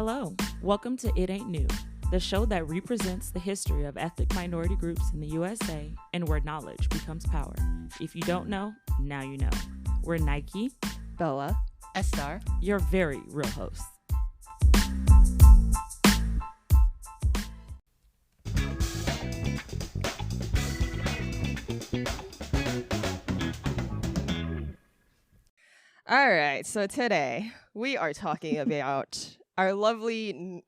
Hello, welcome to It Ain't New, the show that represents the history of ethnic minority groups in the USA and where knowledge becomes power. If you don't know, now you know. We're Nyke, Bella, Estar, your very real hosts. All right, so today we are talking about our lovely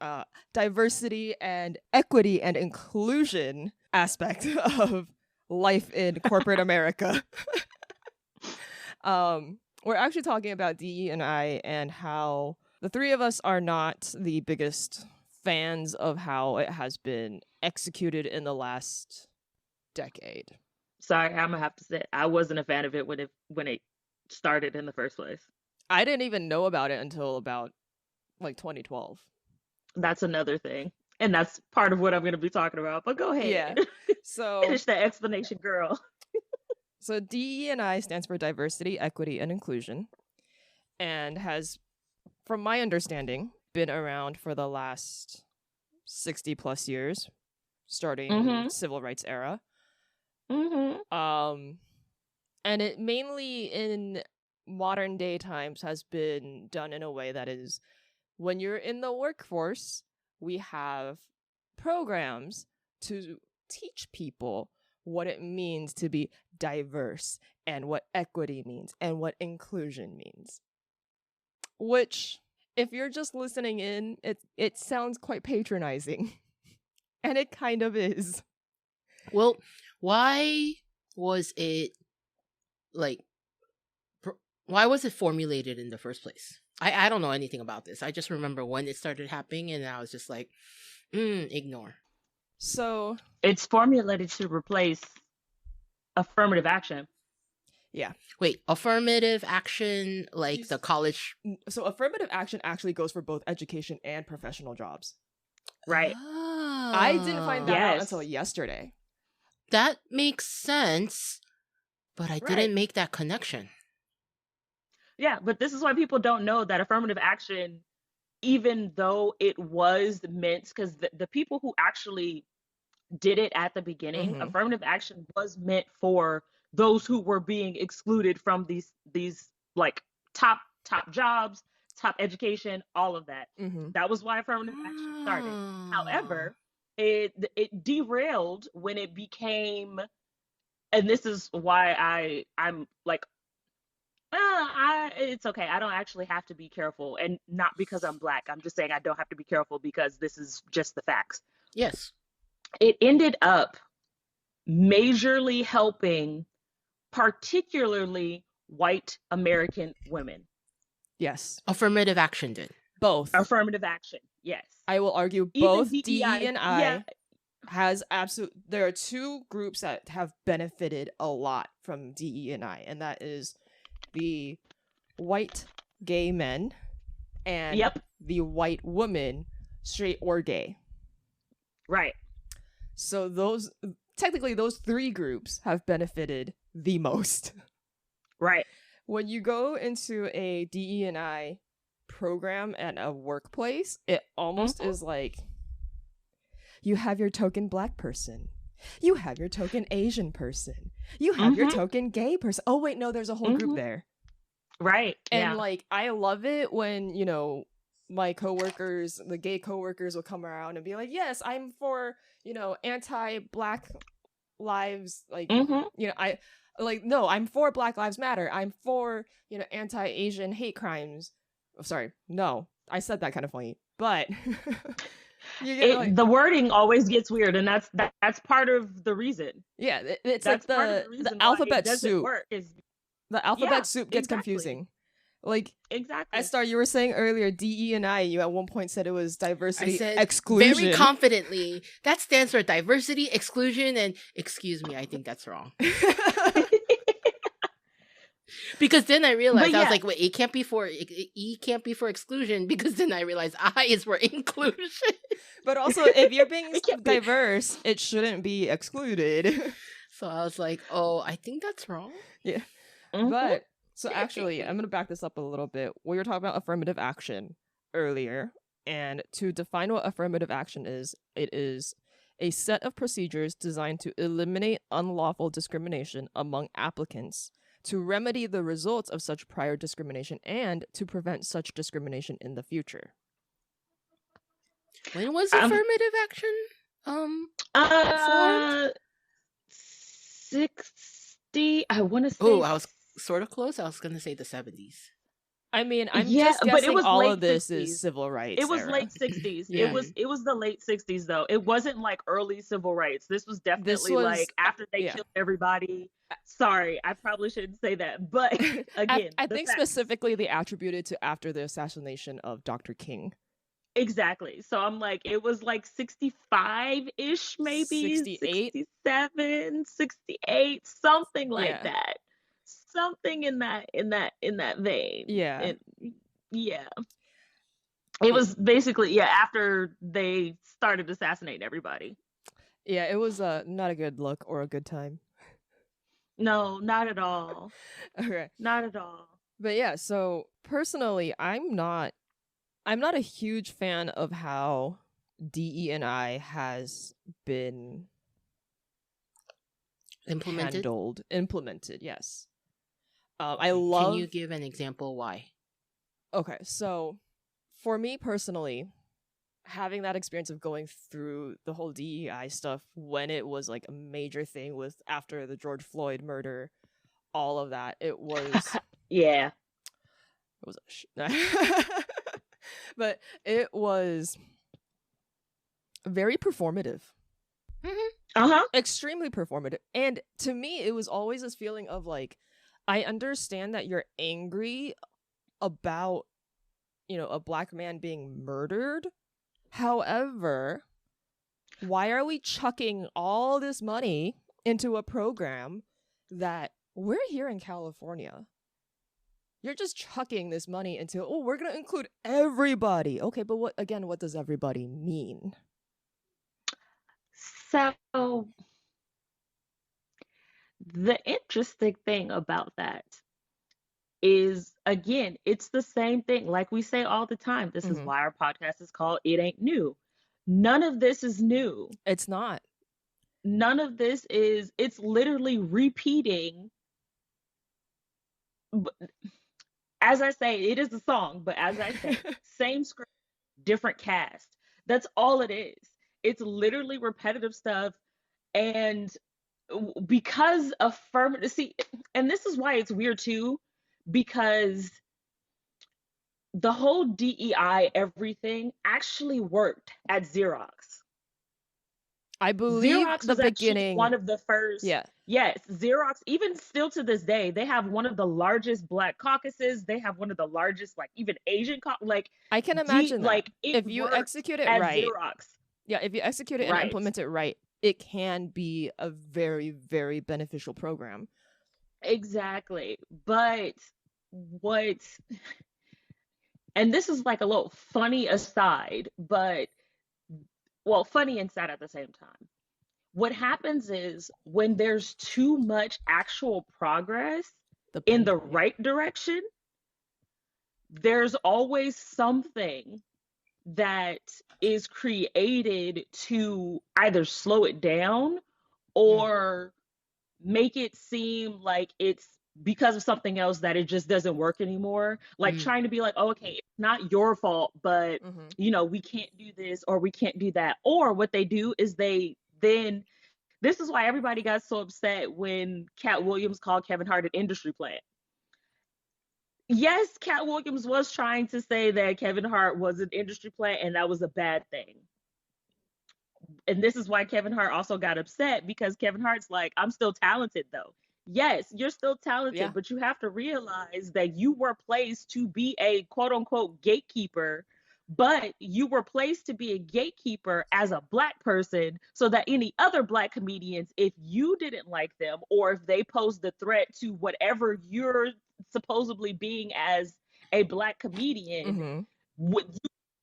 diversity and equity and inclusion aspect of life in corporate America. We're actually talking about DE&I and how the three of us are not the biggest fans of how it has been executed in the last decade. Sorry, I'm gonna have to say I wasn't a fan of it when it started in the first place. I didn't even know about it until about 2012. That's another thing, and that's part of what I'm gonna be talking about. But go ahead. Yeah. So finish that explanation, girl. So DE&I stands for diversity, equity, and inclusion, and has, from my understanding, been around for the last 60 plus years, starting civil rights era. And it mainly in modern day times has been done in a way that is, when you're in the workforce, we have programs to teach people what it means to be diverse and what equity means and what inclusion means. Which, if you're just listening in, it sounds quite patronizing. And it kind of is. Well, why was it why was it formulated in the first place? I don't know anything about this. I just remember when it started happening and I was just like, ignore. So it's formulated to replace affirmative action. Yeah. Wait, affirmative action, like the college? So affirmative action actually goes for both education and professional jobs. Right. Oh. I didn't find that out until yesterday. That makes sense, but I didn't make that connection. Yeah, but this is why people don't know that affirmative action, even though it was meant, because the people who actually did it at the beginning, affirmative action was meant for those who were being excluded from these like top jobs, top education, all of that. That was why affirmative action started. However, it derailed when it became, and this is why I'm like, it's okay. I don't actually have to be careful, and not because I'm Black. I'm just saying I don't have to be careful because this is just the facts. Yes. It ended up majorly helping particularly white American women. Yes. Affirmative action did. Both. Affirmative action, yes. I will argue both DE&I has there are two groups that have benefited a lot from DE&I, and that is the white gay men and the white woman, straight or gay. Right. So those three groups have benefited the most. Right. When you go into a DE&I program at a workplace, it almost is like you have your token Black person. You have your token Asian person. You have your token gay person. Oh, wait, no, there's a whole group there. Right. And I love it when, my coworkers, the gay coworkers will come around and be like, yes, I'm for, anti-Black lives. No, I'm for Black Lives Matter. I'm for, anti-Asian hate crimes. Oh, sorry. No, I said that kind of funny, but the wording always gets weird, and that's part of the reason. Yeah, it's like the alphabet soup. The alphabet soup gets confusing. Exactly. Estar, you were saying earlier, DE&I, you at one point said it was diversity, exclusion. Very confidently, that stands for diversity, exclusion, and excuse me, I think that's wrong. Because then I realized, I was like, wait, E can't be for exclusion, because then I realized I is for inclusion. But also, if you're being diverse, it shouldn't be excluded. So I was like, oh, I think that's wrong. Yeah. But, so actually, I'm going to back this up a little bit. We were talking about affirmative action earlier, And to define what affirmative action is, it is a set of procedures designed to eliminate unlawful discrimination among applicants, to remedy the results of such prior discrimination, and to prevent such discrimination in the future. When was affirmative action formed? 60. I want to say. Oh, I was sort of close. I was going to say the 70s. I mean, I'm Yeah, just but guessing it was all late of this 60s. is civil rights. It was era. late 60s. Yeah. It was the late 60s though. It wasn't like early civil rights. This was definitely like after they killed everybody. Sorry, I probably shouldn't say that. But again, I think specifically they attributed to after the assassination of Dr. King. Exactly. So I'm like, it was like 65-ish, maybe 68, 67, 68, something like that. Something in that vein. Yeah. Yeah. It was basically, after they started assassinating everybody. Yeah, it was not a good look or a good time. No, not at all. Okay. Not at all. But yeah, so personally, I'm not a huge fan of how DE&I has been implemented, yes. Can you give an example why? Okay, so for me personally, having that experience of going through the whole DEI stuff when it was like a major thing with after the George Floyd murder, all of that, it was yeah. It was but it was very performative. Extremely performative. And to me, it was always this feeling of like, I understand that you're angry about, a black man being murdered. However, why are we chucking all this money into a program that we're here in California? You're just chucking this money into, we're going to include everybody. Okay, but what does everybody mean? So the interesting thing about that is, again, it's the same thing. Like we say all the time, this is why our podcast is called It Ain't New. None of this is new. It's not. None of this is, it's literally repeating. As I say, it is a song, but as I say, same script, different cast. That's all it is. It's literally repetitive stuff. And because affirmative, and this is why it's weird too, because the whole DEI everything actually worked at Xerox. I believe Xerox the was beginning, one of the first. Yeah. Yes, Xerox, even still to this day, they have one of the largest Black caucuses. They have one of the largest, like, even Asian, I can imagine that. Like, if you execute it right. Xerox. Yeah, if you execute it and implement it right, it can be a very, very beneficial program. Exactly. But and this is like a little funny aside, but, well, funny and sad at the same time. What happens is when there's too much actual progress in the right direction, there's always something that is created to either slow it down or make it seem like it's because of something else that it just doesn't work anymore. Like trying to be like, oh, okay, it's not your fault, but we can't do this or we can't do that. Or what they do is this is why everybody got so upset when Cat Williams called Kevin Hart an industry plant. Yes, Cat Williams was trying to say that Kevin Hart was an industry plant and that was a bad thing. And this is why Kevin Hart also got upset, because Kevin Hart's like, I'm still talented though. Yes, you're still talented, but you have to realize that you were placed to be a quote unquote gatekeeper, but you were placed to be a gatekeeper as a Black person so that any other Black comedians, if you didn't like them or if they posed the threat to whatever you're supposedly being as a Black comedian,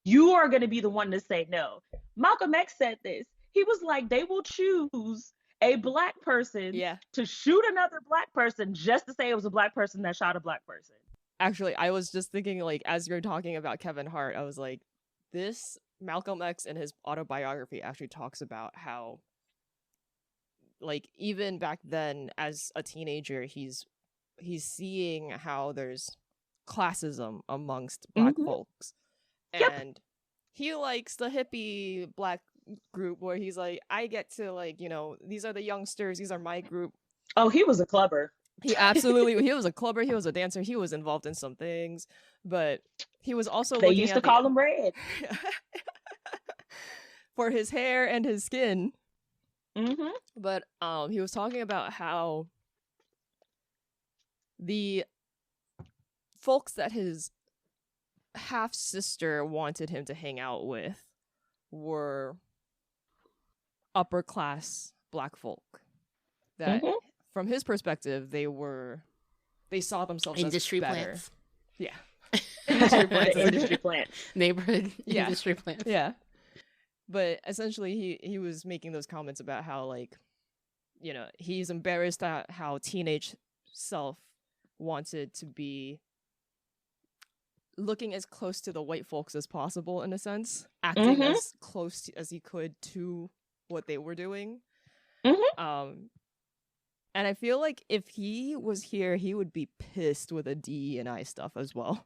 you are going to be the one to say no. Malcolm X said this. He was like, they will choose a Black person to shoot another Black person just to say it was a Black person that shot a Black person. Actually, I was just thinking, like, as you're talking about Kevin Hart, I was like, this Malcolm X in his autobiography actually talks about how, like, even back then as a teenager, he's seeing how there's classism amongst black folks. And he likes the hippie black group where he's like, I get to, like, you know, these are the youngsters, these are my group. Oh, he was a clubber. He was a clubber, he was a dancer, he was involved in some things, but he was also They used to call him Red. for his hair and his skin. But he was talking about how the folks that his half sister wanted him to hang out with were upper class black folk that from his perspective they saw themselves industry as better. plants. Yeah. Industry plants. Neighborhood industry plants. Yeah. But essentially he was making those comments about how, like, you know, he's embarrassed at how teenage self wanted to be looking as close to the white folks as possible, in a sense, acting as close as he could to what they were doing. And I feel like if he was here, he would be pissed with the DE&I stuff as well.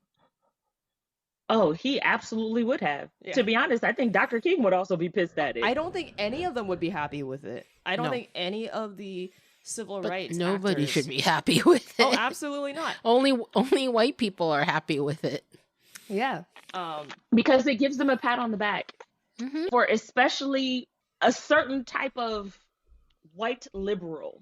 Oh, he absolutely would have. Yeah. To be honest, I think Dr. King would also be pissed at it. I don't think any of them would be happy with it. I don't think any of the civil rights nobody actors should be happy with it. Oh, absolutely not. Only white people are happy with it. Yeah. Because it gives them a pat on the back for especially a certain type of white liberal.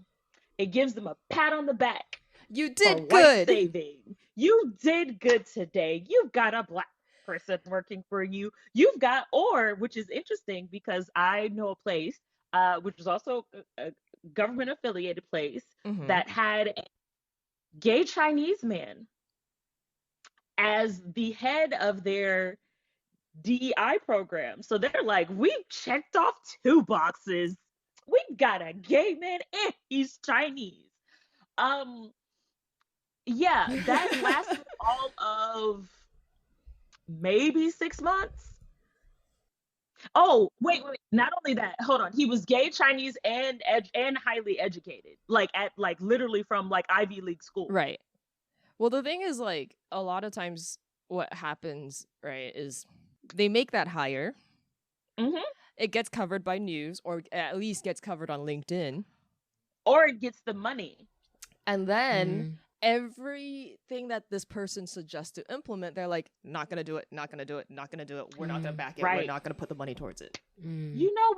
It gives them a pat on the back. You did good. Saving. You did good today. You've got a black person working for you. You've got, or, which is interesting because I know a place, which is also a government affiliated place that had a gay Chinese man as the head of their DEI program. So they're like, we've checked off 2 boxes. We've got a gay man and he's Chinese. Yeah, that lasted all of maybe 6 months. Oh, wait. Not only that, hold on. He was gay, Chinese, and highly educated. Like literally from like Ivy League school. Right. Well, the thing is, like, a lot of times what happens, right, is they make that hire. It gets covered by news, or at least gets covered on LinkedIn. Or it gets the money. And then everything that this person suggests to implement, they're like, not going to do it, not going to do it, not going to do it. We're not going to back it. Right. We're not going to put the money towards it. You know,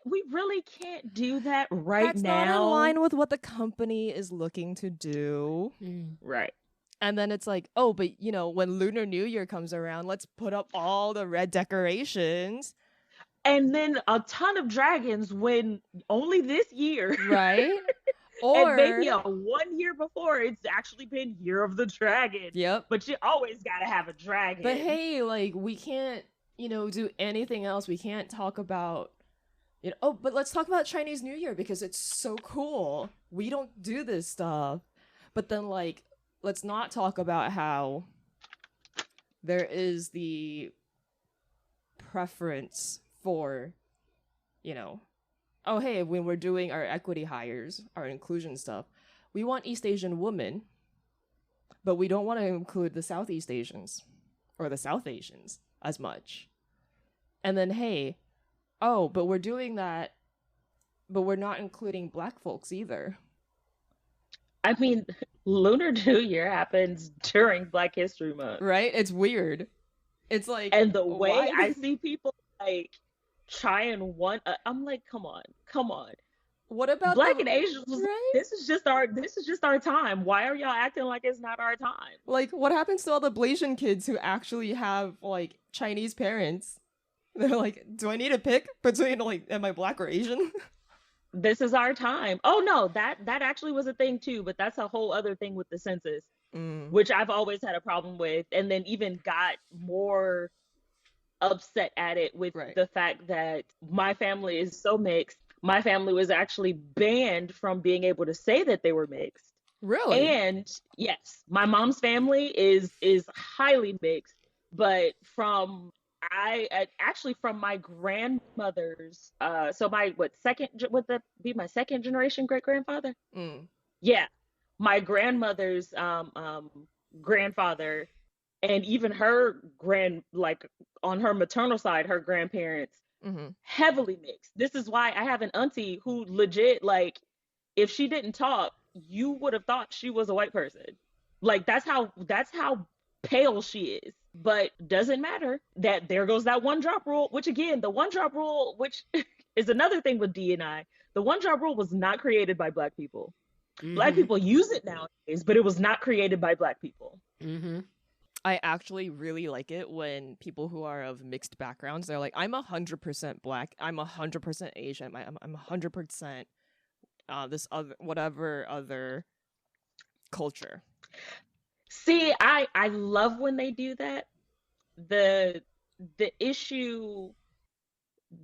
we really can't do that right That's now. That's not in line with what the company is looking to do. Right. And then it's like, oh, but, you know, when Lunar New Year comes around, let's put up all the red decorations. And then a ton of dragons when only this year. Right. Or and maybe a 1 year before it's actually been Year of the Dragon. Yep. But you always got to have a dragon. But hey, like, we can't, you know, do anything else. We can't talk about, you know, oh, but let's talk about Chinese New Year because it's so cool. We don't do this stuff. But then, like, let's not talk about how there is the preference for, you know, oh, hey, when we're doing our equity hires, our inclusion stuff, we want East Asian women, but we don't want to include the Southeast Asians or the South Asians as much. And then, hey, oh, but we're doing that, but we're not including black folks either. I mean, Lunar New Year happens during Black History Month. Right? It's weird. It's like... And the way I see people, like, try and I'm like, come on. What about Black and Asians? Right? This is just our time. Why are y'all acting like it's not our time? Like, what happens to all the Blasian kids who actually have, like, Chinese parents? They're like, do I need to pick between, like, am I black or Asian? This is our time. Oh no, that actually was a thing too, but that's a whole other thing with the census, which I've always had a problem with, and then even got more upset at it with the fact that my family is so mixed. My family was actually banned from being able to say that they were mixed. Really? And yes, my mom's family is highly mixed, but from actually from my grandmother's, so my what second would that be my second generation great grandfather? Mm. Yeah, my grandmother's grandfather, and even her like on her maternal side, her grandparents heavily mixed. This is why I have an auntie who legit, like, if she didn't talk, you would have thought she was a white person. Like that's how pale she is. But doesn't matter that there goes that one drop rule, which again, the one drop rule, which is another thing with DEI, the one drop rule was not created by Black people. Black people use it nowadays, but it was not created by Black people. I actually really like it when people who are of mixed backgrounds, they're like, I'm 100% Black, I'm 100% Asian, I'm 100% this other whatever other culture. See, I love when they do that. The issue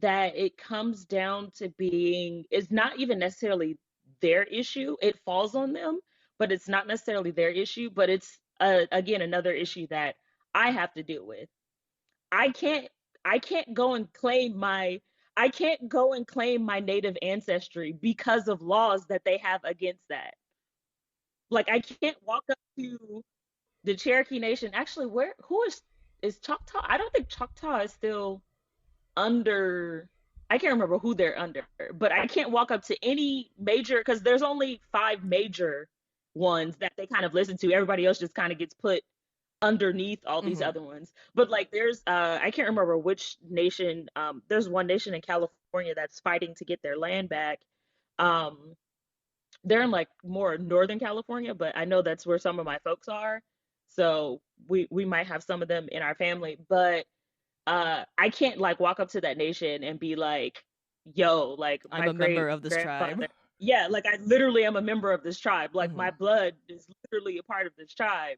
that it comes down to being is not even necessarily their issue. It falls on them, but it's not necessarily their issue. But it's again another issue that I have to deal with. I can't go and claim my native ancestry because of laws that they have against that. Like I can't walk up to the Cherokee Nation. Actually, who is Choctaw? I don't think Choctaw is still under. I can't remember who they're under, but I can't walk up to any major because there's only 5 major ones that they kind of listen to. Everybody else just kind of gets put underneath all these other ones. But like there's I can't remember which nation. There's one nation in California that's fighting to get their land back. They're in like more northern California, but I know that's where some of my folks are. So we might have some of them in our family, but I can't like walk up to that nation and be like, yo, like I'm a member of this tribe. Yeah, like I literally am a member of this tribe. Like my blood is literally a part of this tribe.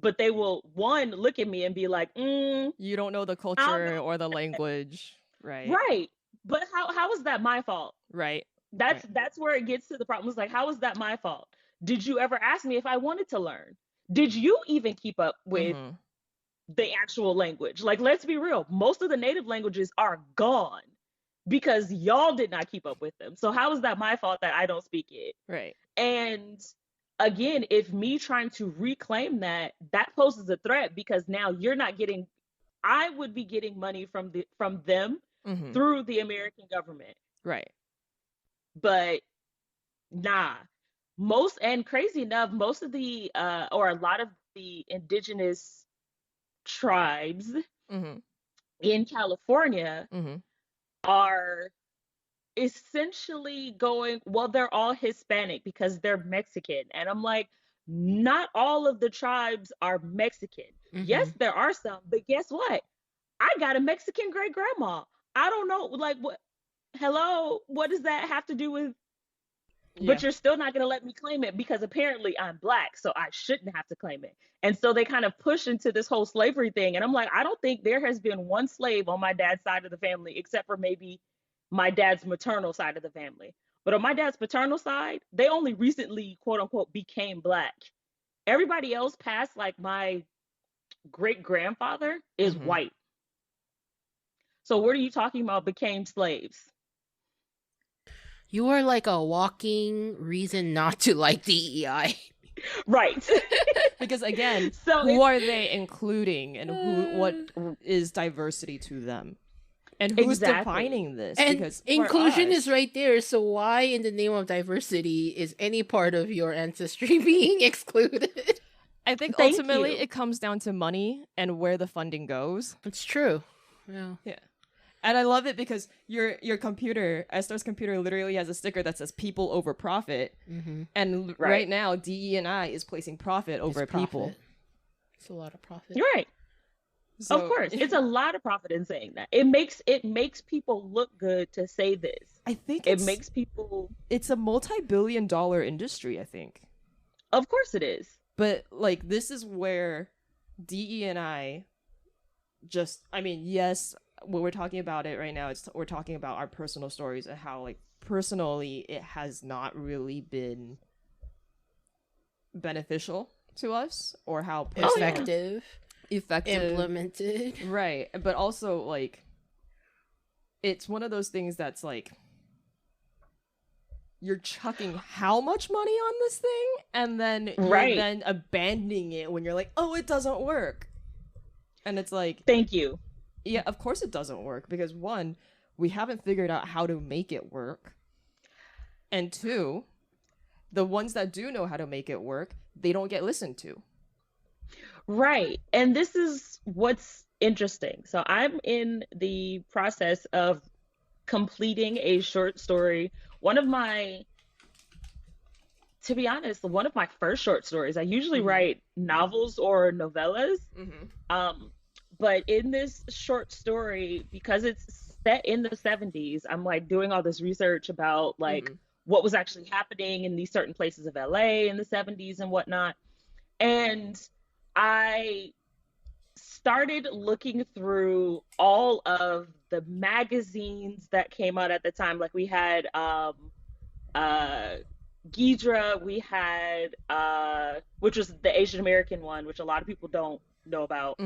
But they will one look at me and be like, you don't know the culture or the language. Right. Right. But how is that my fault? Right. That's where it gets to the problem. It's like, how is that my fault? Did you ever ask me if I wanted to learn? Did you even keep up with the actual language? Like, let's be real. Most of the native languages are gone because y'all did not keep up with them. So how is that my fault that I don't speak it? Right. And again, if me trying to reclaim that poses a threat because now you're not getting, I would be getting money from them through the American government. Right. But nah. And crazy enough, most of the or a lot of the indigenous tribes in California are essentially going, well, they're all Hispanic because they're Mexican. And I'm like, not all of the tribes are Mexican. Yes, there are some, but guess what? I got a Mexican great grandma. I don't know, like, what does that have to do with? But you're still not going to let me claim it because apparently I'm Black, so I shouldn't have to claim it. And so they kind of push into this whole slavery thing. And I'm like, I don't think there has been one slave on my dad's side of the family, except for maybe my dad's maternal side of the family. But on my dad's paternal side, they only recently, quote unquote, became Black. Everybody else past like my great grandfather is white. So what are you talking about became slaves? You are like a walking reason not to like DEI. Right. Because again, who are they including and what is diversity to them? And who's defining this? And because inclusion is right there. So why in the name of diversity is any part of your ancestry being excluded? I think ultimately it comes down to money and where the funding goes. It's true. Yeah. And I love it because your computer, Estar's computer, literally has a sticker that says "people over profit," and right now DE&I is placing profit over people. It's a lot of profit. You're right. So, of course, it's a lot of profit in saying that. It makes people look good to say this. I think it makes people. It's a multi-billion-dollar industry. I think. Of course, it is. But like, this is where DE&I just. I mean, yes. When we're talking about it right now, we're talking about our personal stories and how, like, personally, it has not really been beneficial to us or how effective. effective, implemented. right? But also like, it's one of those things that's like, you're chucking how much money on this thing, and then you're then abandoning it when you're like, oh, it doesn't work. And it's like, thank you. Yeah, of course it doesn't work, because one, we haven't figured out how to make it work. And two, the ones that do know how to make it work, they don't get listened to. Right. And this is what's interesting. So I'm in the process of completing a short story. To be honest, one of my first short stories. I usually write novels or novellas. But in this short story, because it's set in the 70s, I'm like doing all this research about like what was actually happening in these certain places of LA in the 70s and whatnot. And I started looking through all of the magazines that came out at the time. Like we had Ghidra, we had which was the Asian American one, which a lot of people don't know about.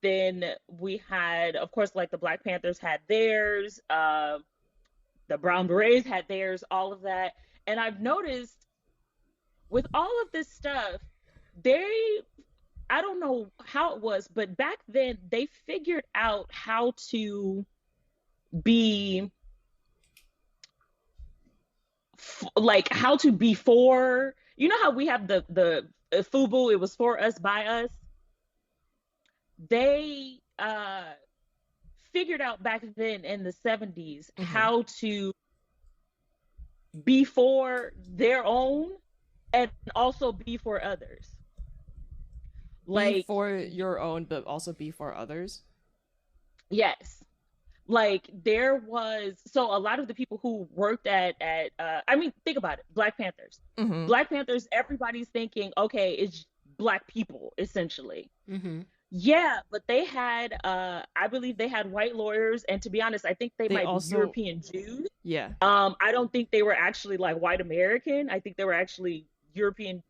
Then we had, of course, like the Black Panthers had theirs, the Brown Berets had theirs, all of that. And I've noticed with all of this stuff, I don't know how it was, but back then they figured out how to be how to be for, you know how we have the FUBU, it was for us by us. They figured out back then in the 70s how to be for their own and also be for others. Like, be for your own, but also be for others? Yes. Like there was, so a lot of the people who worked at I mean, think about it, Black Panthers. Black Panthers, everybody's thinking, okay, it's Black people, essentially. Yeah, but they had, I believe they had white lawyers, and to be honest, I think they might be European Jews. Yeah. I don't think they were actually like white American. I think they were actually European,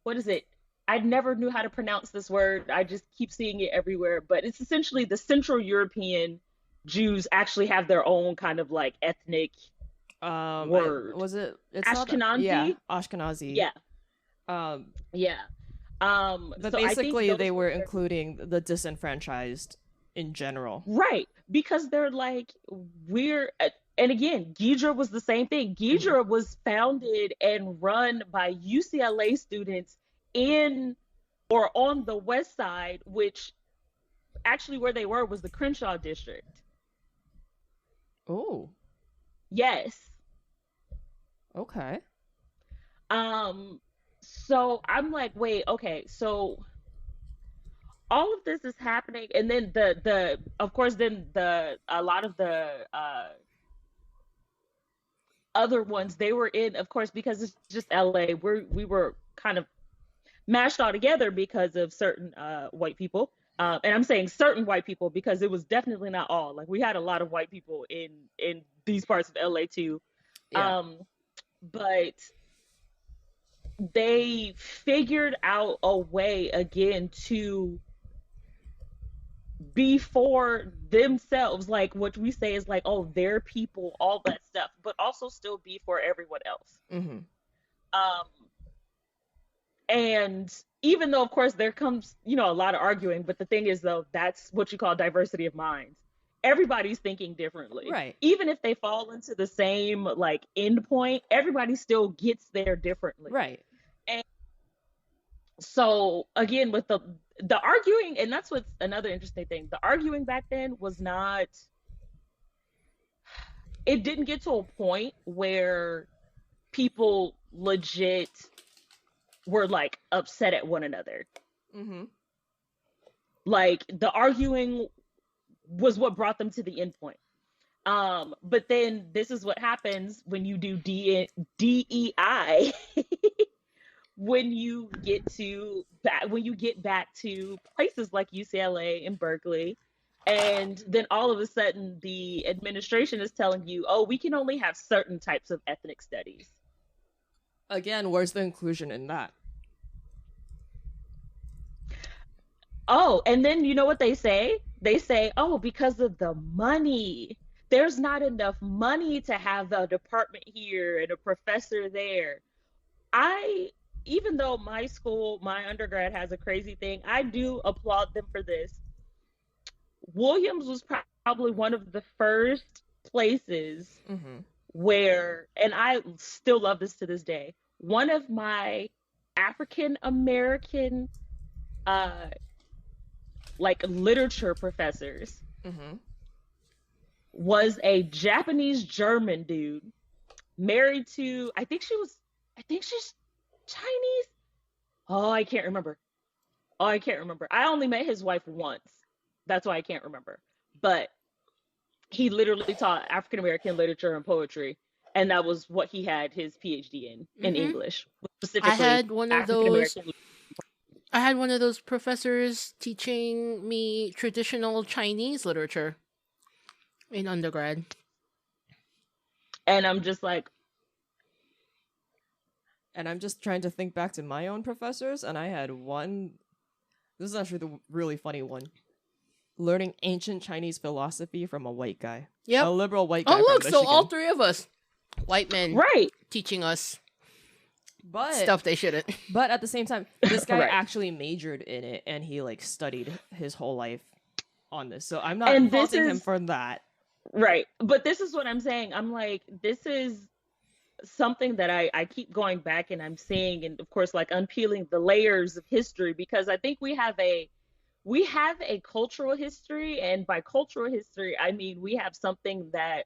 what is it? I never knew how to pronounce this word. I just keep seeing it everywhere, but it's essentially the Central European Jews actually have their own kind of like ethnic word. Was it? It's Ashkenazi? Yeah, Ashkenazi. Yeah. Yeah. But so basically they were including the disenfranchised in general. Right. Because they're like, and again, Ghidra was the same thing. Ghidra was founded and run by UCLA students in or on the west side, which actually where they were was the Crenshaw district. Oh. Yes. Okay. So I'm like, wait, okay, so all of this is happening, and then of course then a lot of the other ones, they were in, of course, because it's just LA, we were kind of mashed all together because of certain white people. And I'm saying certain white people because it was definitely not all. Like we had a lot of white people in these parts of LA too. Yeah. But they figured out a way again to be for themselves, like what we say is like, oh, their people, all that stuff, but also still be for everyone else. And even though, of course, there comes, a lot of arguing, but the thing is, though, that's what you call diversity of minds. Everybody's thinking differently. Right. Even if they fall into the same, like, end point, everybody still gets there differently. Right. And so, again, with the arguing, and that's what's another interesting thing, the arguing back then was not, it didn't get to a point where people legit were like upset at one another. Like the arguing was what brought them to the end point. But then this is what happens when you do DEI. When you get back to places like UCLA and Berkeley, and then all of a sudden the administration is telling you, oh, we can only have certain types of ethnic studies. Again, where's the inclusion in that? Oh, and then you know what they say? They say, oh, because of the money. There's not enough money to have a department here and a professor there. I, even though my school, my undergrad has a crazy thing, I do applaud them for this. Williams was probably one of the first places where, and I still love this to this day, one of my African American like literature professors was a Japanese German dude married to, I think she's Chinese. Oh, I can't remember. I only met his wife once. That's why I can't remember. But he literally taught African American literature and poetry, and that was what he had his PhD in English, specifically. I had one of those professors teaching me traditional Chinese literature in undergrad. And I'm just like, and I'm just trying to think back to my own professors, and I had one. This is actually the really funny one. Learning ancient Chinese philosophy from a white guy. Yep. A liberal white guy. Oh, look, from so Michigan. all three of us, white men, right, teaching us but stuff they shouldn't. But at the same time, this guy Right. actually majored in it, and he like studied his whole life on this. So I'm not And this faulting him is- for that. right. But this is what I'm saying. I'm like, this is something that I keep going back and I'm seeing, and of course, like unpeeling the layers of history, because I think we have a cultural history, and by cultural history, I mean we have something that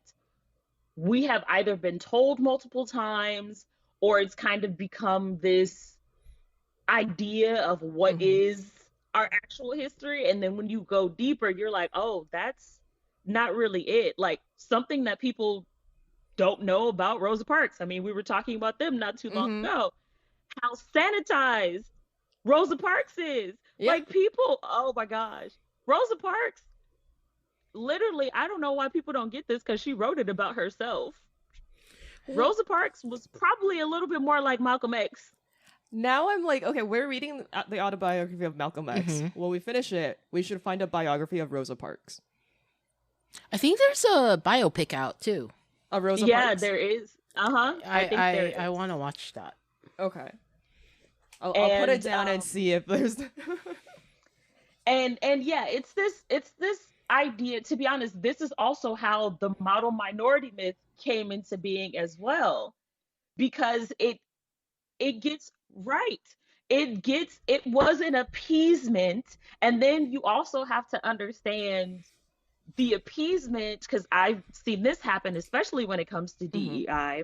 we have either been told multiple times, or it's kind of become this idea of what is our actual history. And then when you go deeper, you're like, oh, that's not really it. Like something that people don't know about Rosa Parks. I mean, we were talking about them not too long ago. How sanitized Rosa Parks is. Yep. Like people, oh my gosh. Rosa Parks, literally, I don't know why people don't get this, because she wrote it about herself. Rosa Parks was probably a little bit more like Malcolm X. Now I'm like, okay, we're reading the autobiography of Malcolm X. When we finish it, we should find a biography of Rosa Parks. I think there's a biopic out too. Of Rosa Yeah, Parks? there is. I want to watch that. Okay. I'll put it down and see if there's... and yeah, it's this idea. To be honest, this is also how the model minority myth came into being as well, because it gets right. It was an appeasement, and then you also have to understand the appeasement, because I've seen this happen, especially when it comes to DEI.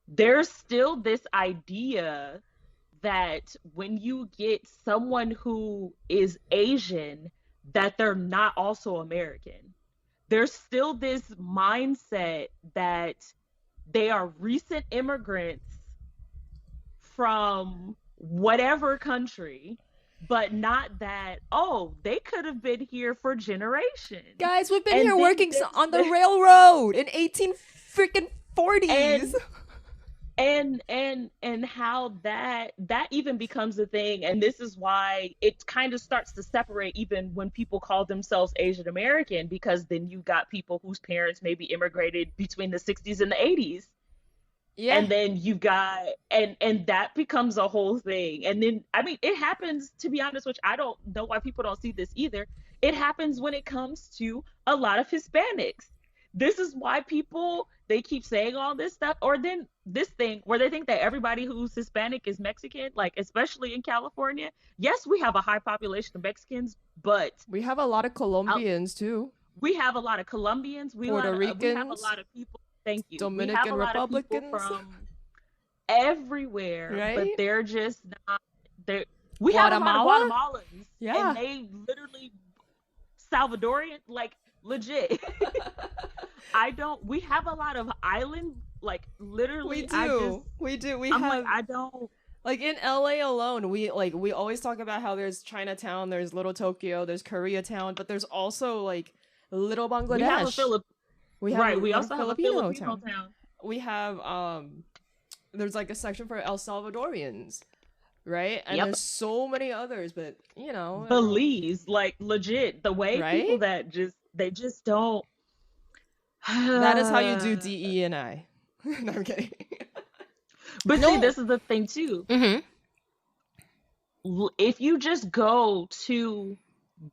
There's still this idea that when you get someone who is Asian, that they're not also American. There's still this mindset that they are recent immigrants from whatever country, but not that, oh, they could have been here for generations. Guys, we've been And here then working on the railroad in 1840s. And how that even becomes a thing. And this is why it kind of starts to separate even when people call themselves Asian American, because then you got people whose parents maybe immigrated between the 60s and the 80s. Yeah. And then you got, and that becomes a whole thing. And then, I mean, it happens, to be honest, which I don't know why people don't see this either. It happens when it comes to a lot of Hispanics. This is why people, they keep saying all this stuff, or then this thing where they think that everybody who's Hispanic is Mexican, like especially in California. Yes, we have a high population of Mexicans, but we have a lot of Colombians too. We have a lot of Colombians. Puerto Ricans. We have a lot of people. Thank you. Dominican we have a lot Republicans. of people from everywhere, Right? but they're just not. We have a lot of Guatemalans, yeah, and they literally Salvadorian, like legit. We have a lot of island, like literally. We do. We I'm have. like, I don't. Like in LA alone, we always talk about how there's Chinatown, there's Little Tokyo, there's Koreatown, but there's also like Little Bangladesh. We also have a Filipino town. We have there's like a section for El Salvadorians. right? And Yep. there's so many others, but you know, Belize, like legit, the way people right? that they just don't. That is how you do DE&I. No, I'm kidding. But see, No. this is the thing too. Mm-hmm. If you just go to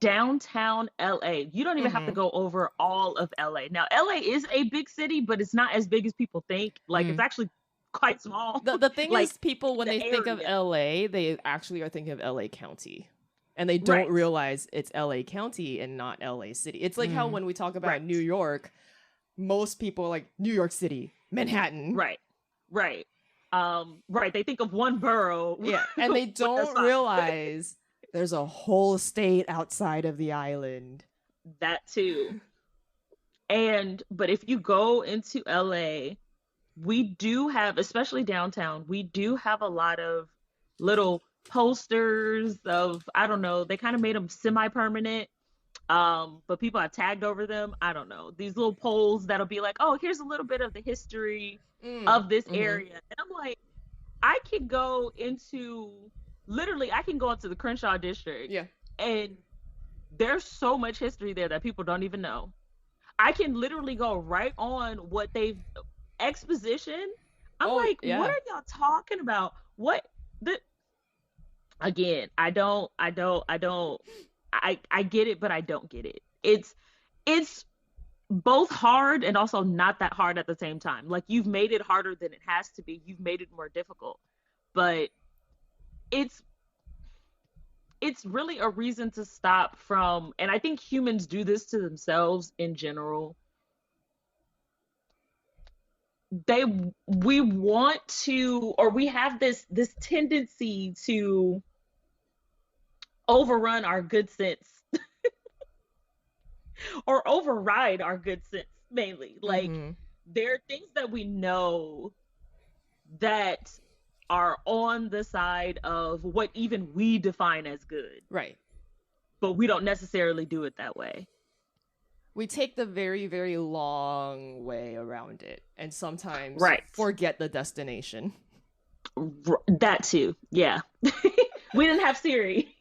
downtown LA, you don't even have to Mhm. go over all of LA. Now, LA is a big city, but it's not as big as people think. Like, it's actually quite small. The thing Like, is, people when the they think of area. LA, they actually are thinking of LA County, and they don't Right. realize it's LA County and not LA City. It's like how when we talk about Right. New York, most people are like New York City, Manhattan. Right. Right. Right. They think of one borough. Yeah, and they But that's don't fine. realize there's a whole state outside of the island. That too. But if you go into LA, we do have, especially downtown, we do have a lot of little posters of, I don't know, they kind of made them semi-permanent. But people have tagged over them. I don't know. These little poles that'll be like, oh, here's a little bit of the history of this area. And I'm like, I can go into the Crenshaw district. Yeah. And there's so much history there that people don't even know. I can literally go right on what they've exposition. I'm like, yeah. what are y'all talking about? Again, I get it, but I don't get it. It's both hard and also not that hard at the same time. Like, you've made it harder than it has to be. You've made it more difficult. But it's really a reason to stop from, and I think humans do this to themselves in general. We want to, or we have this tendency to overrun our good sense or override our good sense, mainly. Like, there are things that we know that are on the side of what even we define as good. Right. But we don't necessarily do it that way. We take the very, very long way around it and sometimes forget the destination. That too. Yeah. We didn't have Siri.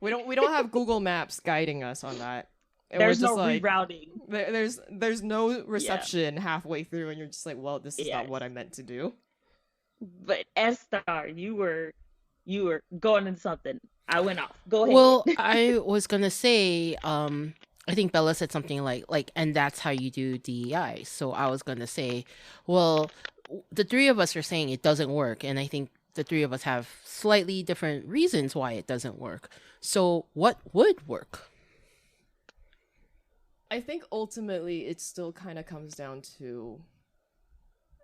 We don't have Google Maps guiding us on that. And there's no like, rerouting. There's no reception halfway through, and you're just like, well, this is not what I meant to do. But Estar, you were going into something. I went off. Go ahead. Well, I was gonna say, I think Bella said something like, and that's how you do DEI. So I was gonna say, well, the three of us are saying it doesn't work, and I think the three of us have slightly different reasons why it doesn't work. So what would work? I think ultimately it still kind of comes down to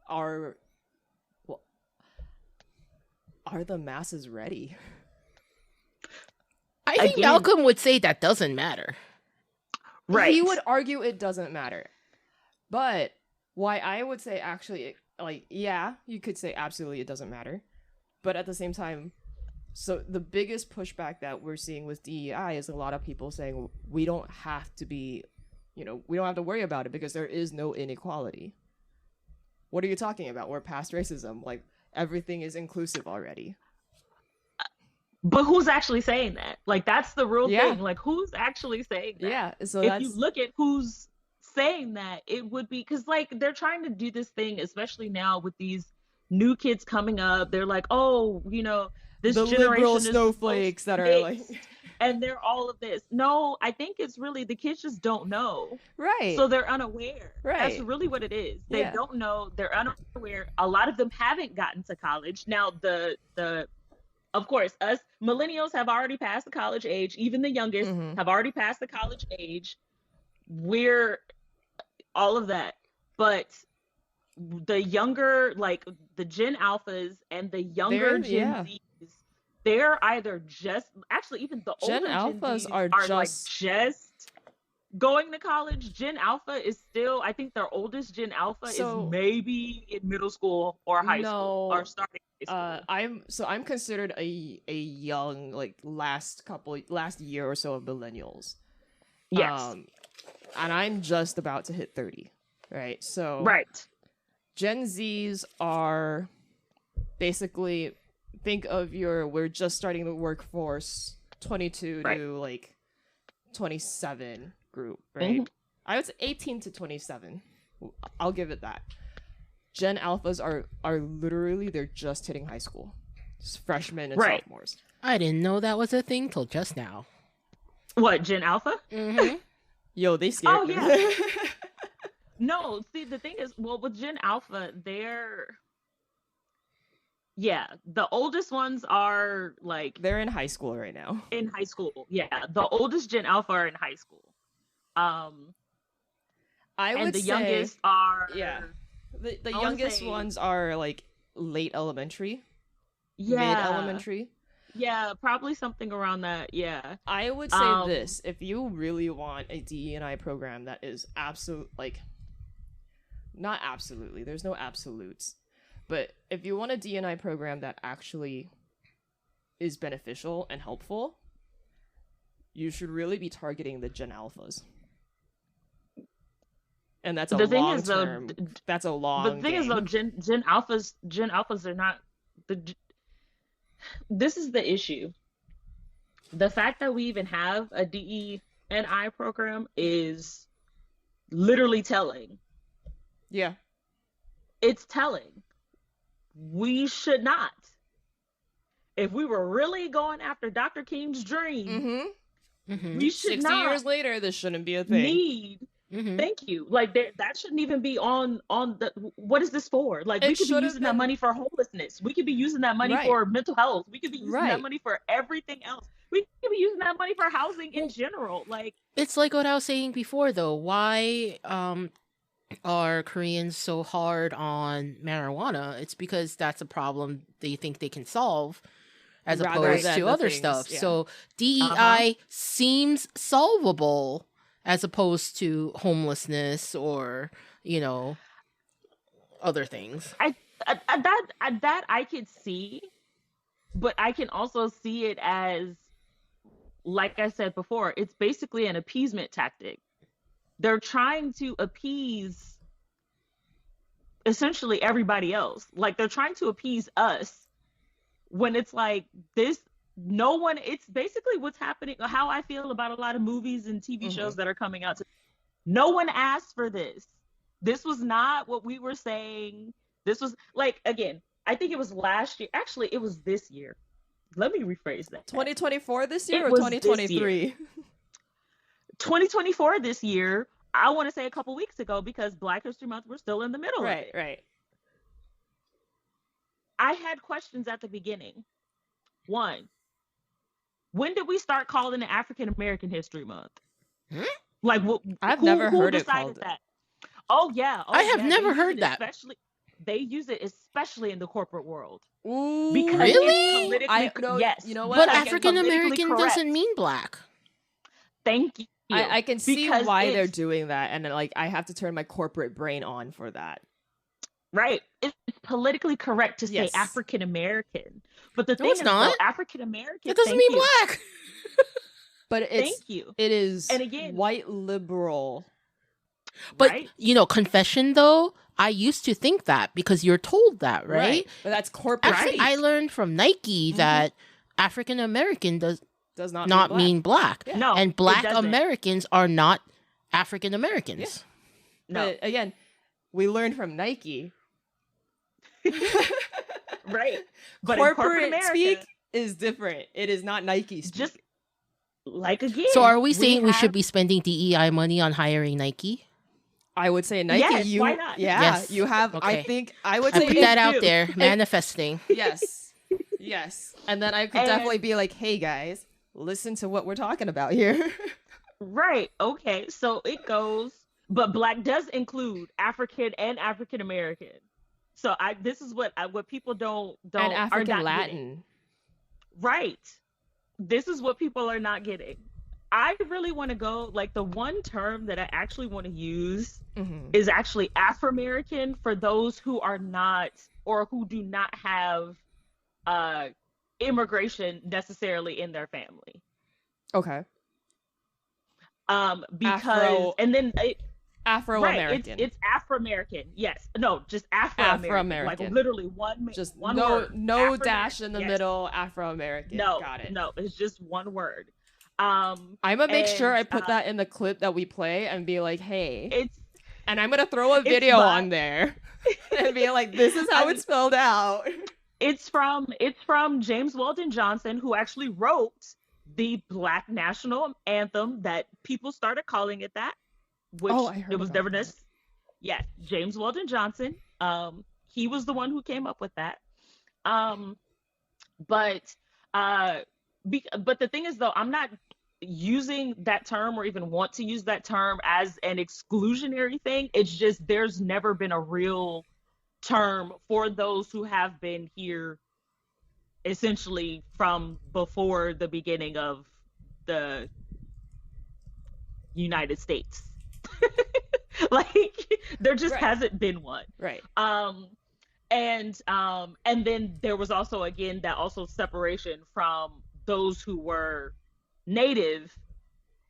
are the masses ready? I think Malcolm would say that doesn't matter. Right. He would argue it doesn't matter. But why I would say actually, like, yeah, you could say absolutely it doesn't matter. But at the same time, so the biggest pushback that we're seeing with DEI is a lot of people saying we don't have to be, we don't have to worry about it because there is no inequality. What are you talking about? We're past racism. Like, everything is inclusive already. But who's actually saying that? Like, that's the real thing. Like, who's actually saying that? Yeah. So if you look at who's saying that, it would be because, like, they're trying to do this thing, especially now with these new kids coming up. They're like, oh, this the generation liberal is snowflakes that are like, and they're all of this. No, I think it's really the kids just don't know. Right. So they're unaware. Right. That's really what it is. They don't know. They're unaware. A lot of them haven't gotten to college. Now, of course, us millennials have already passed the college age. Even the youngest have already passed the college age. We're all of that. But the younger, like the Gen Alphas and the younger Gen Zs, they're either actually even the older Gen Alphas are just going to college. Gen Alpha is still, I think their oldest Gen Alpha is maybe in middle school or high school or starting high school. I'm considered a young, like last year or so of millennials. Yes. And I'm just about to hit 30. Right. So right. Gen Zs are basically think of we're just starting the workforce 22 to like 27 group, right? Mm-hmm. I would say 18 to 27. I'll give it that. Gen Alphas are literally, they're just hitting high school. It's freshmen and sophomores. I didn't know that was a thing till just now. What, Gen Alpha? Mm-hmm. Yo, they scared me. Yeah. No, see, the thing is, well, with Gen Alpha, the oldest ones are like they're in high school right now. In high school, yeah, the oldest Gen Alpha are in high school. I would say the youngest are the youngest ones are like late elementary, mid elementary. Yeah, probably something around that. Yeah, I would say this: if you really want a DE&I program that is not absolutely, there's no absolutes. But if you want a D&I program that actually is beneficial and helpful, you should really be targeting the Gen Alphas. And that's a long term. That's a long. But the thing is, though, Gen Alphas are not This is the issue. The fact that we even have a DE&I program is literally telling. Yeah, it's telling. We should not. If we were really going after Dr. King's dream, we should 60 years later, this shouldn't be a thing. Thank you. Like that shouldn't even be on the. What is this for? Like we could be using that money for homelessness. We could be using that money for mental health. We could be using that money for everything else. We could be using that money for housing in general. Like it's like what I was saying before, though. Why are Koreans so hard on marijuana? It's because that's a problem they think they can solve as opposed to other stuff. Yeah. So DEI seems solvable as opposed to homelessness or, other things. That I could see, but I can also see it as, like I said before, it's basically an appeasement tactic. They're trying to appease essentially everybody else. Like they're trying to appease us when it's like this. No one, it's basically what's happening, how I feel about a lot of movies and TV shows that are coming out. No one asked for this. This was not what we were saying. This was like, again, I think it was last year. Actually, it was this year. Let me rephrase that. 2024 this year or 2023? 2024 this year. I want to say a couple weeks ago because Black History Month, we're still in the middle of it. Right. I had questions at the beginning. One, when did we start calling it African American History Month? Like, I've never heard it called that. Oh yeah, I have never heard that. They use it especially in the corporate world. Ooh, because really? Yes, you know what? But African American doesn't mean black. Thank you. I can see why they're doing that, and like I have to turn my corporate brain on for that. Right. It's politically correct to say African American. But the thing is, though, African American, it doesn't mean black. But thank you. It is, and again, white liberal. But confession though, I used to think that because you're told that, right? But that's corporate. Actually, I learned from Nyke that African American does not mean black. Yeah. No, and Black Americans are not African Americans. Yeah. No. But again, we learned from Nyke. Right. But corporate America, speak is different. It is not Nyke speak. Just like again. So are we saying we should be spending DEI money on hiring Nyke? I would say Nyke. Yes, why not? Yeah, yes. You have. Okay. I think I would say put that out there, manifesting. Yes. And then I could definitely be like, hey guys, listen to what we're talking about here. Right. Okay. So it goes, but Black does include African and African American. So this is what people don't and African are not Latin. Getting. Right. This is what people are not getting. I really want to go, like, the one term that I actually want to use is actually Afro-American for those who are not or who do not have immigration necessarily in their family. Okay. Because and then Afro-American. Right. It's Afro-American. Yes. No, just Afro-American. Afro-American. Like literally one just one no word. no dash in the Yes. middle. Afro-American. No, Got it. no, it's just one word. I'm gonna make sure I And put that in the clip that we play and be like, hey, it's and I'm gonna throw a it's video by- on there and be like, this is how I it's spelled out. it's from James Weldon Johnson, who actually wrote the Black national anthem that people started calling it that, which Oh, I heard it was about never that. this. Yes, James Weldon Johnson. He was the one who came up with that. But but the thing is, though, I'm not using that term or even want to use that term as an exclusionary thing. It's just there's never been a real term for those who have been here essentially from before the beginning of the United States. Like there just Right. hasn't been one. Right. And then there was also again that also separation from those who were Native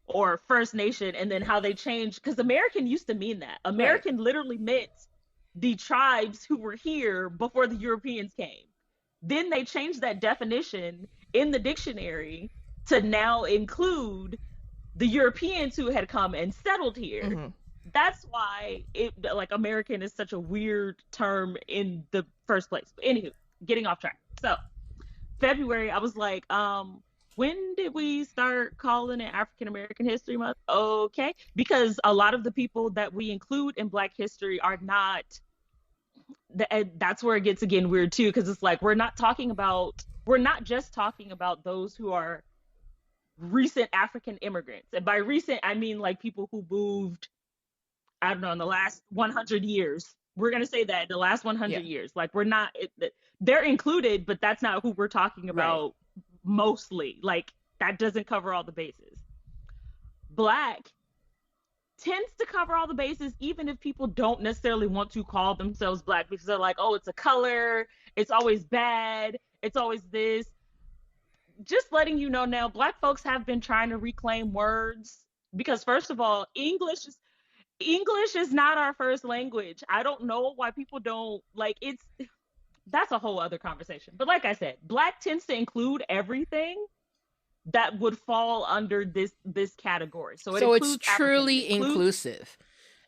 or First Nation, and then how they changed, because American used to mean that. American literally meant the tribes who were here before the Europeans came. Then they changed that definition in the dictionary to now include the Europeans who had come and settled here. Mm-hmm. That's why American is such a weird term in the first place. But anywho, getting off track. So February, I was like, when did we start calling it African American History Month? Okay, because a lot of the people that we include in Black history are not. That's where it gets again weird too, because it's like we're not just talking about those who are recent African immigrants, and by recent I mean like people who moved, I don't know, in the last 100 years. We're going to say that the last 100 years. Like we're not, they're included, but that's not who we're talking about mostly. Like that doesn't cover all the bases. Black tends to cover all the bases, even if people don't necessarily want to call themselves Black, because they're like, oh, it's a color. It's always bad. It's always this. Just letting you know now, Black folks have been trying to reclaim words, because first of all, English is not our first language. I don't know why people don't like that's a whole other conversation. But like I said, Black tends to include everything that would fall under this category. So it's truly inclusive.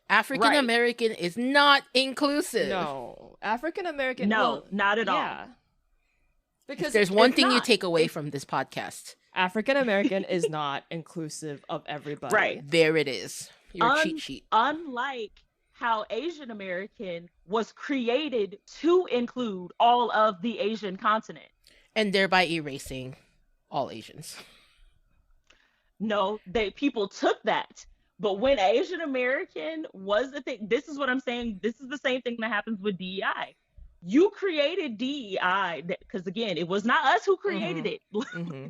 African American is not inclusive. No. African American. No, not at all. Yeah. Because if there's one thing you take away from this podcast, African American is not inclusive of everybody. Right. There it is. Your cheat sheet. Unlike how Asian American was created to include all of the Asian continent. And thereby erasing all Asians. No, people took that. But when Asian American was the thing, this is what I'm saying. This is the same thing that happens with DEI. You created DEI because, again, it was not us who created it. Mm-hmm.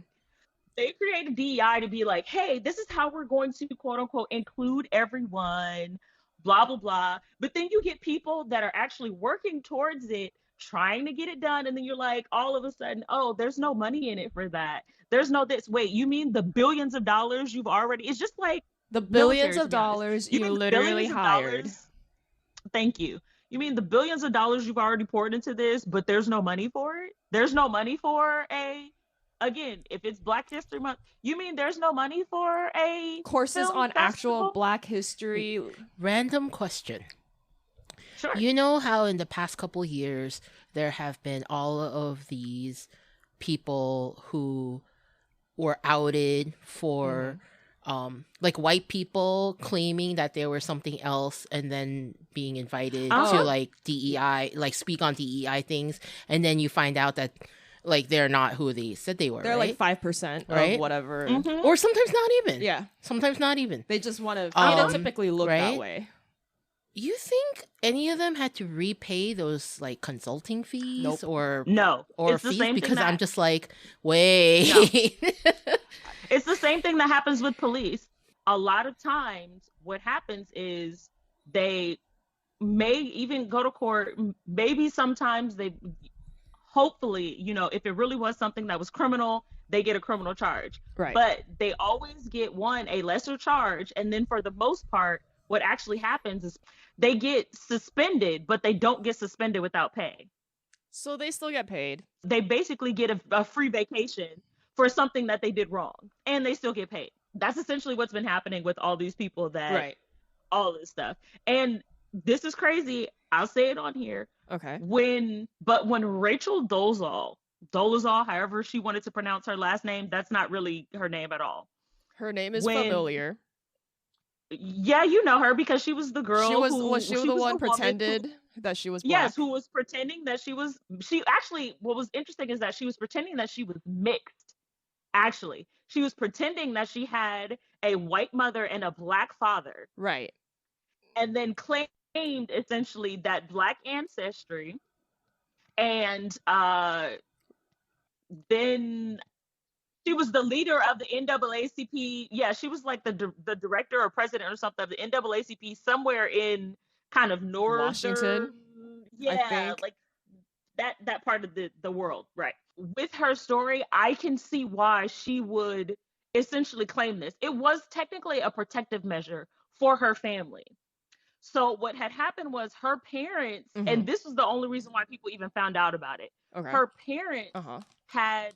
They created DEI to be like, hey, this is how we're going to, quote unquote, include everyone, blah, blah, blah. But then you get people that are actually working towards it, trying to get it done. And then you're like, all of a sudden, oh, there's no money in it for that. There's no this. Wait, you mean the billions of dollars you've already, it's just like the billions of dollars you literally hired. Thank you. You mean the billions of dollars you've already poured into this, but there's no money for it? There's no money for again, if it's Black History Month, you mean there's no money for courses on festival? Actual Black history? Random question. Sure. You know how in the past couple years there have been all of these people who were outed for like white people claiming that they were something else and then being invited to like DEI, like speak on DEI things, and then you find out that like they're not who they said they were. They're right? like 5% right? of whatever. Mm-hmm. Or sometimes not even. Yeah. Sometimes not even. They just want to phenotypically look right? that way. You think any of them had to repay those like consulting fees? Nope. Or it's fees? the same Because thing I'm just like, wait. No. It's the same thing that happens with police. A lot of times what happens is they may even go to court. Maybe sometimes they, hopefully, if it really was something that was criminal, they get a criminal charge. Right. But they always get a lesser charge. And then for the most part, what actually happens is they get suspended, but they don't get suspended without pay. So they still get paid. They basically get a free vacation for something that they did wrong, and they still get paid. That's essentially what's been happening with all these people that Right. all this stuff. And this is crazy. I'll say it on here. Okay. When Rachel Dolezal, however she wanted to pronounce her last name, that's not really her name at all. Her name is familiar. Yeah, you know her because she was the girl. She was the one pretended that she was black. Yes, who was pretending that she was. She actually, what was interesting is that she was pretending that she was mixed. Actually, she was pretending that she had a white mother and a black father. Right. And then claimed essentially that black ancestry, and then she was the leader of the NAACP. Yeah, she was like the director or president or something of the NAACP somewhere in kind of northern Washington. Yeah, like that part of the world, right? With her story, I can see why she would essentially claim this. It was technically a protective measure for her family. So what had happened was her parents, and this was the only reason why people even found out about it. Okay. Her parents had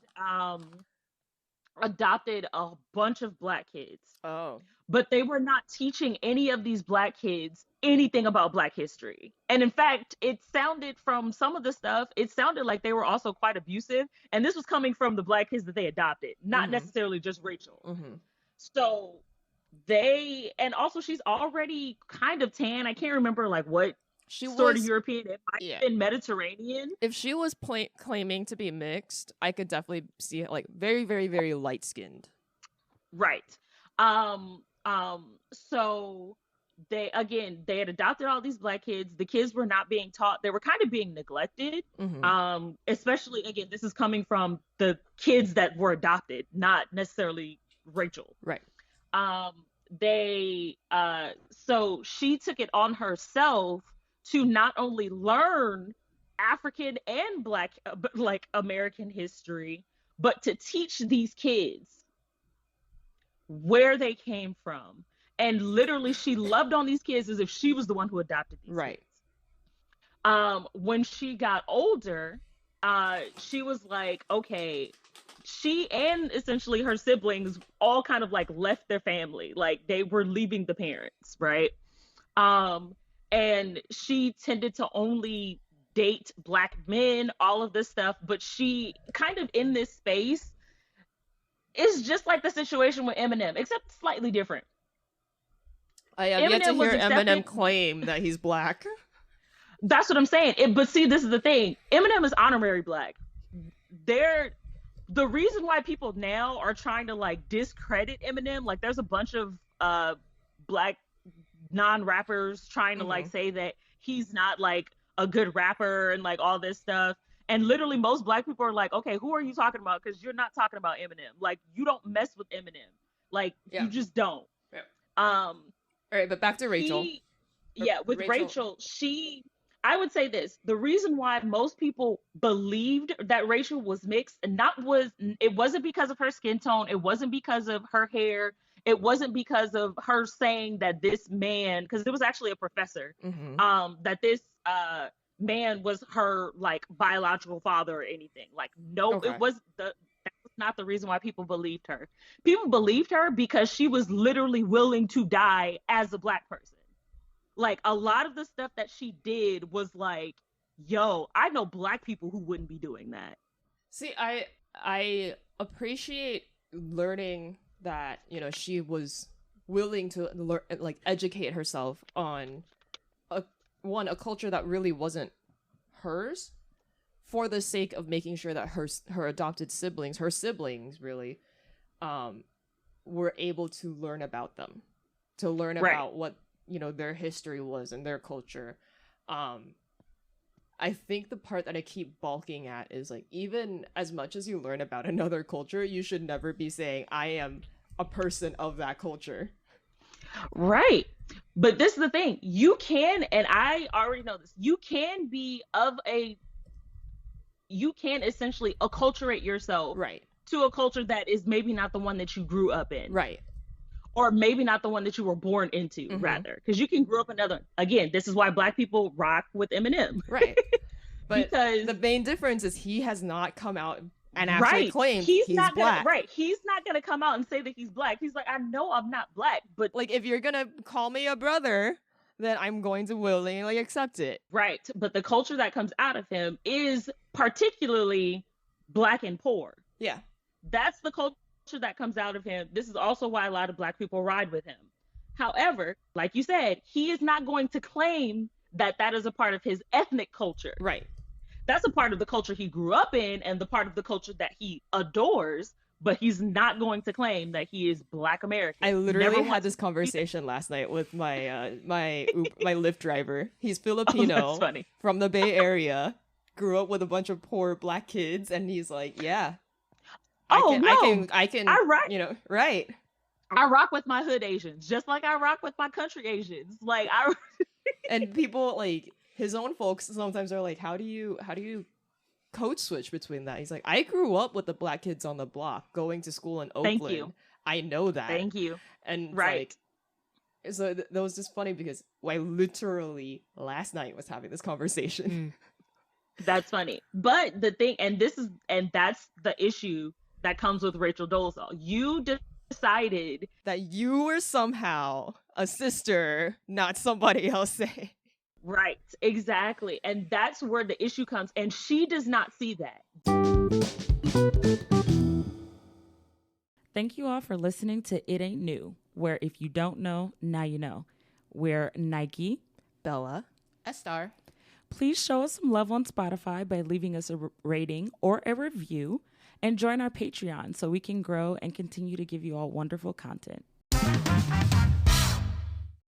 adopted a bunch of black kids. Oh. But they were not teaching any of these black kids anything about black history. And in fact, it sounded from some of the stuff, it sounded like they were also quite abusive. And this was coming from the black kids that they adopted, not necessarily just Rachel. So and also she's already kind of tan. I can't remember like what sort of European. It might have been Mediterranean. If she was claiming to be mixed, I could definitely see it like very, very, very light skinned. Right. So they had adopted all these black kids. The kids were not being taught. They were kind of being neglected. Especially, again, this is coming from the kids that were adopted, not necessarily Rachel. Right. So she took it on herself to not only learn African and black, like American history, but to teach these kids where they came from. And literally she loved on these kids as if she was the one who adopted these kids. When she got older, she was like, okay, she and essentially her siblings all kind of like left their family. Like they were leaving the parents, right? And she tended to only date black men, all of this stuff. But she kind of in this space is just like the situation with Eminem, except slightly different. I have yet to hear Eminem claim that he's black. That's what I'm saying. But see, this is the thing. Eminem is honorary black. The reason why people now are trying to like discredit Eminem, like there's a bunch of black non-rappers trying to like say that he's not like a good rapper and like all this stuff. And literally most black people are like, okay, who are you talking about? Because you're not talking about Eminem. Like you don't mess with Eminem. Like you just don't. Yeah. All right, but back to Rachel. With Rachel, I would say this. The reason why most people believed that Rachel was mixed, it wasn't because of her skin tone. It wasn't because of her hair. It wasn't because of her saying that this man, because it was actually a professor, that this man was her like biological father or anything. Like, no, that was not the reason why people believed her. People believed her because she was literally willing to die as a black person. Like a lot of the stuff that she did was like, yo, I know black people who wouldn't be doing that. See, I appreciate learning that, you know, she was willing to educate herself on a culture that really wasn't hers, for the sake of making sure that her adopted siblings, her siblings really, were able to learn about them, to learn about what, you know, their history was and their culture. I think the part that I keep balking at is like, even as much as you learn about another culture, you should never be saying, I am a person of that culture. Right. But this is the thing. You can, and I already know this, you can essentially acculturate yourself right to a culture that is maybe not the one that you grew up in. Right. or maybe not the one that you were born into, rather, because you can grow up another. Again, this is why Black people rock with Eminem, Right. But because the main difference is he has not come out and actually claimed he's not Black. He's not gonna come out and say that he's Black. He's like, I know I'm not Black, but Like, if you're gonna call me a brother, then I'm going to willingly accept it. Right. But the culture that comes out of him is particularly Black and poor. Yeah. That's the culture that comes out of him. This is also why a lot of Black people ride with him. However, like you said, he is not going to claim that that is a part of his ethnic culture. Right. That's a part of the culture he grew up in and the part of the culture that he adores, but he's not going to claim that he is Black American. I literally had this conversation last night with my my Lyft driver. He's Filipino, that's funny. From the Bay Area, grew up with a bunch of poor Black kids, and he's like, yeah. I can, rock. You know, right. I rock with my hood Asians, just like I rock with my country Asians. Like And people, like, his own folks sometimes are like, how do you code switch between that? He's like, I grew up with the Black kids on the block going to school in Oakland. Thank you. I know that. Thank you. And right. Like, so that was just funny because I literally last night was having this conversation. That's funny. But the thing, and that's the issue that comes with Rachel Dolezal. You decided that you were somehow a sister, not somebody else say. Right, exactly. And that's where the issue comes. And she does not see that. Thank you all for listening to It Ain't New, where if you don't know, now you know. We're Nyke, Bella, Estar. Please show us some love on Spotify by leaving us a rating or a review, and join our Patreon so we can grow and continue to give you all wonderful content.